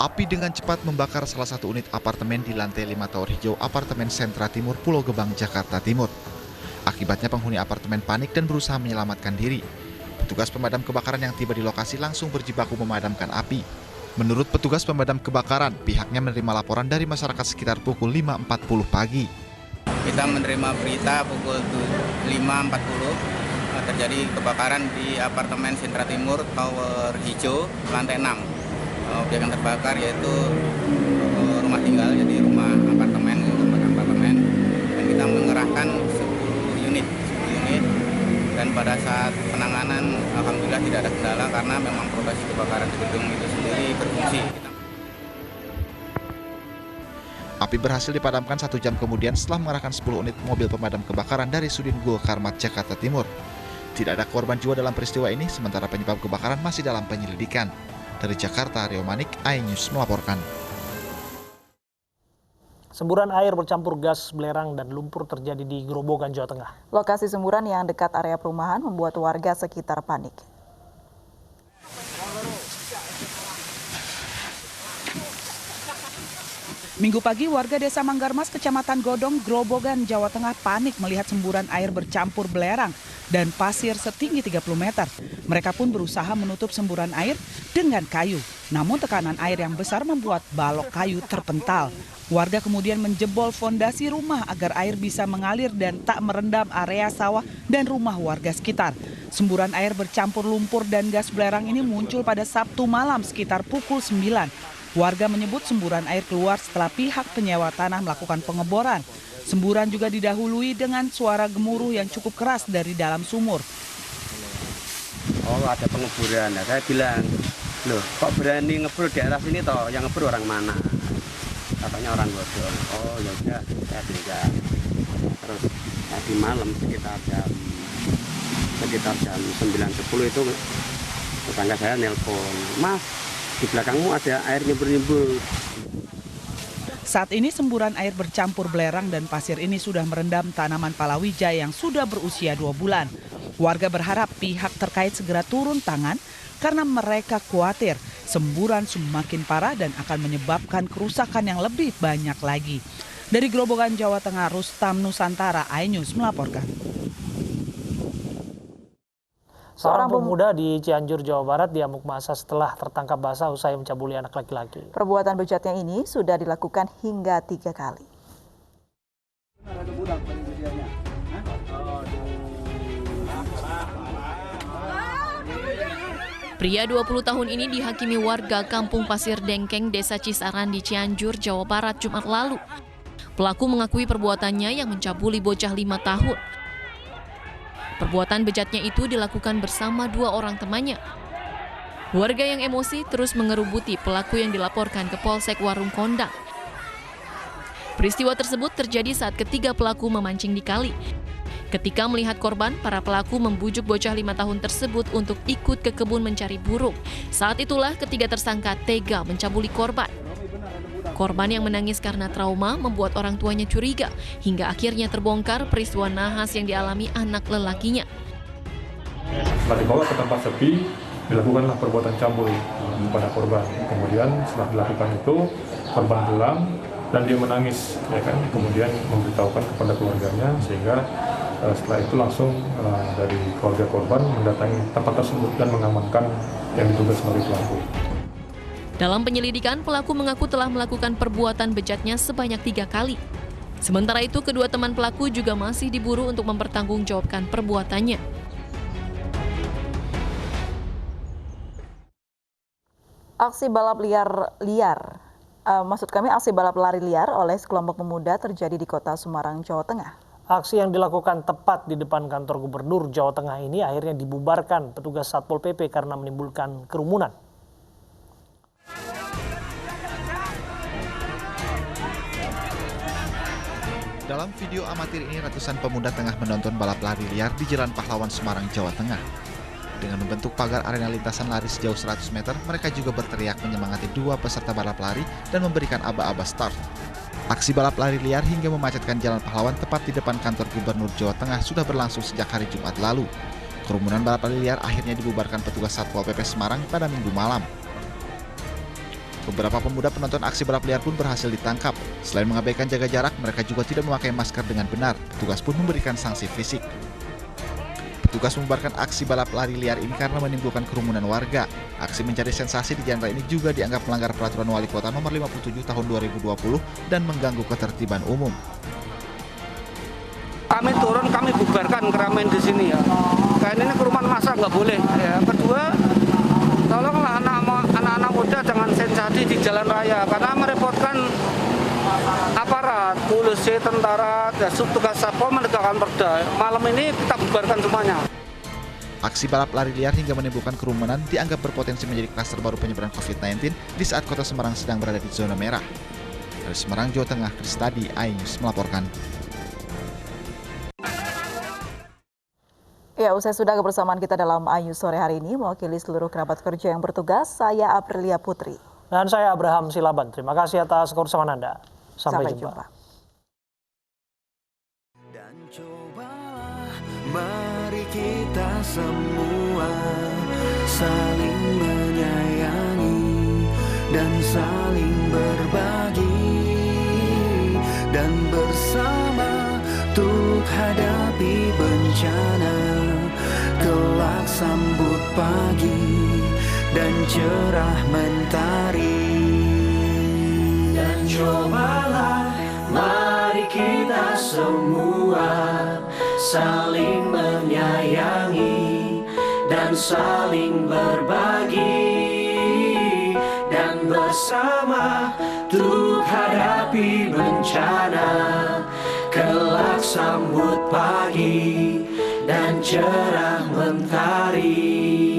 Api dengan cepat membakar salah satu unit apartemen di lantai 5 Tower Hijau Apartemen Sentra Timur, Pulau Gebang, Jakarta Timur. Akibatnya penghuni apartemen panik dan berusaha menyelamatkan diri. Petugas pemadam kebakaran yang tiba di lokasi langsung berjibaku memadamkan api. Menurut petugas pemadam kebakaran, pihaknya menerima laporan dari masyarakat sekitar pukul 5.40 pagi. Kita menerima berita pukul 5.40 terjadi kebakaran di apartemen Sentra Timur Tower Hijau lantai 6. Objek yang terbakar yaitu rumah tinggal, jadi rumah apartemen, dan kita mengerahkan 10 unit, dan pada saat penanganan alhamdulillah tidak ada kendala karena memang proses kebakaran di gedung itu sendiri berfungsi. Api berhasil dipadamkan 1 jam kemudian setelah mengerahkan 10 unit mobil pemadam kebakaran dari Sudin Gul Karmat, Jakarta Timur. Tidak ada korban jiwa dalam peristiwa ini, sementara penyebab kebakaran masih dalam penyelidikan. Dari Jakarta, Rio Manik, iNews melaporkan. Semburan air bercampur gas, belerang, dan lumpur terjadi di Grobogan, Jawa Tengah. Lokasi semburan yang dekat area perumahan membuat warga sekitar panik. Minggu pagi, warga Desa Manggarmas, Kecamatan Godong, Grobogan, Jawa Tengah panik melihat semburan air bercampur belerang dan pasir setinggi 30 meter. Mereka pun berusaha menutup semburan air dengan kayu. Namun tekanan air yang besar membuat balok kayu terpental. Warga kemudian menjebol fondasi rumah agar air bisa mengalir dan tak merendam area sawah dan rumah warga sekitar. Semburan air bercampur lumpur dan gas belerang ini muncul pada Sabtu malam sekitar pukul 9. Warga menyebut semburan air keluar setelah pihak penyewa tanah melakukan pengeboran. Semburan juga didahului dengan suara gemuruh yang cukup keras dari dalam sumur. Oh, ada pengeboran. Nah, saya bilang, loh kok berani ngebor di daerah sini toh? Yang ngebor orang mana? Katanya orang Godong. Oh ya udah, saya tinggal. Terus tadi malam sekitar jam 9.10 itu tetangga saya nelpon, Mas, di belakangmu ada air nyembur-nyembur. Saat ini semburan air bercampur belerang dan pasir ini sudah merendam tanaman palawija yang sudah berusia 2 bulan. Warga berharap pihak terkait segera turun tangan karena mereka khawatir semburan semakin parah dan akan menyebabkan kerusakan yang lebih banyak lagi. Dari Grobogan, Jawa Tengah, Rustam Nusantara, iNews melaporkan. Seorang pemuda di Cianjur, Jawa Barat diamuk massa setelah tertangkap basah usai mencabuli anak laki-laki. Perbuatan bejatnya ini sudah dilakukan hingga 3 kali. Pria 20 tahun ini dihakimi warga Kampung Pasir Dengkeng, Desa Cisaran di Cianjur, Jawa Barat, Jumat lalu. Pelaku mengakui perbuatannya yang mencabuli bocah 5 tahun. Perbuatan bejatnya itu dilakukan bersama 2 orang temannya. Warga yang emosi terus mengerubuti pelaku yang dilaporkan ke Polsek Warung Kondang. Peristiwa tersebut terjadi saat ketiga pelaku memancing di kali. Ketika melihat korban, para pelaku membujuk bocah 5 tahun tersebut untuk ikut ke kebun mencari burung. Saat itulah ketiga tersangka tega mencabuli korban. Korban yang menangis karena trauma membuat orang tuanya curiga, hingga akhirnya terbongkar peristiwa nahas yang dialami anak lelakinya. Setelah dibawa ke tempat sepi, dilakukanlah perbuatan cambul pada korban. Kemudian setelah dilakukan itu, korban pulang dan dia menangis, ya kan. Kemudian memberitahukan kepada keluarganya, sehingga setelah itu langsung dari keluarga korban mendatangi tempat tersebut dan mengamankan yang diduga sebagai pelaku. Dalam penyelidikan, pelaku mengaku telah melakukan perbuatan bejatnya sebanyak 3 kali. Sementara itu, kedua teman pelaku juga masih diburu untuk mempertanggungjawabkan perbuatannya. Aksi balap aksi balap lari liar oleh sekelompok pemuda terjadi di Kota Semarang, Jawa Tengah. Aksi yang dilakukan tepat di depan kantor Gubernur Jawa Tengah ini akhirnya dibubarkan petugas Satpol PP karena menimbulkan kerumunan. Dalam video amatir ini, ratusan pemuda tengah menonton balap lari liar di Jalan Pahlawan, Semarang, Jawa Tengah. Dengan membentuk pagar arena lintasan lari sejauh 100 meter, mereka juga berteriak menyemangati 2 peserta balap lari dan memberikan aba-aba start. Aksi balap lari liar hingga memacetkan Jalan Pahlawan tepat di depan kantor Gubernur Jawa Tengah sudah berlangsung sejak hari Jumat lalu. Kerumunan balap lari liar akhirnya dibubarkan petugas Satpol PP Semarang pada Minggu malam. Beberapa pemuda penonton aksi balap liar pun berhasil ditangkap. Selain mengabaikan jaga jarak, mereka juga tidak memakai masker dengan benar. Petugas pun memberikan sanksi fisik. Petugas membubarkan aksi balap lari liar ini karena menimbulkan kerumunan warga. Aksi mencari sensasi di jalan raya ini juga dianggap melanggar peraturan Wali Kota nomor 57 tahun 2020 dan mengganggu ketertiban umum. Kami turun, kami bubarkan keramaian di sini ya. Kayak ini kerumunan massa nggak boleh. Ya. Kedua, tolonglah anak-anak muda jangan sensasi di jalan raya karena merepotkan aparat, polisi, tentara, tugas satpol menegakkan perda. Malam ini kita bubarkan semuanya. Aksi balap lari liar hingga menimbulkan kerumunan dianggap berpotensi menjadi klaster baru penyebaran COVID-19 di saat kota Semarang sedang berada di zona merah. Dari Semarang, Jawa Tengah, Kristadi, iNews melaporkan. Ya, usai sudah kebersamaan kita dalam iNews sore hari ini, mewakili seluruh kerabat kerja yang bertugas, saya Aprilia Putri. Dan saya Abraham Silaban. Terima kasih atas kebersamaan Anda. Sampai jumpa. Dan cobalah mari kita semua saling menyayangi dan saling berbagi dan bersama untuk hadapi bencana. Kelak sambut pagi dan cerah mentari. Dan cobalah mari kita semua saling menyayangi dan saling berbagi dan bersama untuk hadapi bencana. Kelak sambut pagi dan cerah mentari.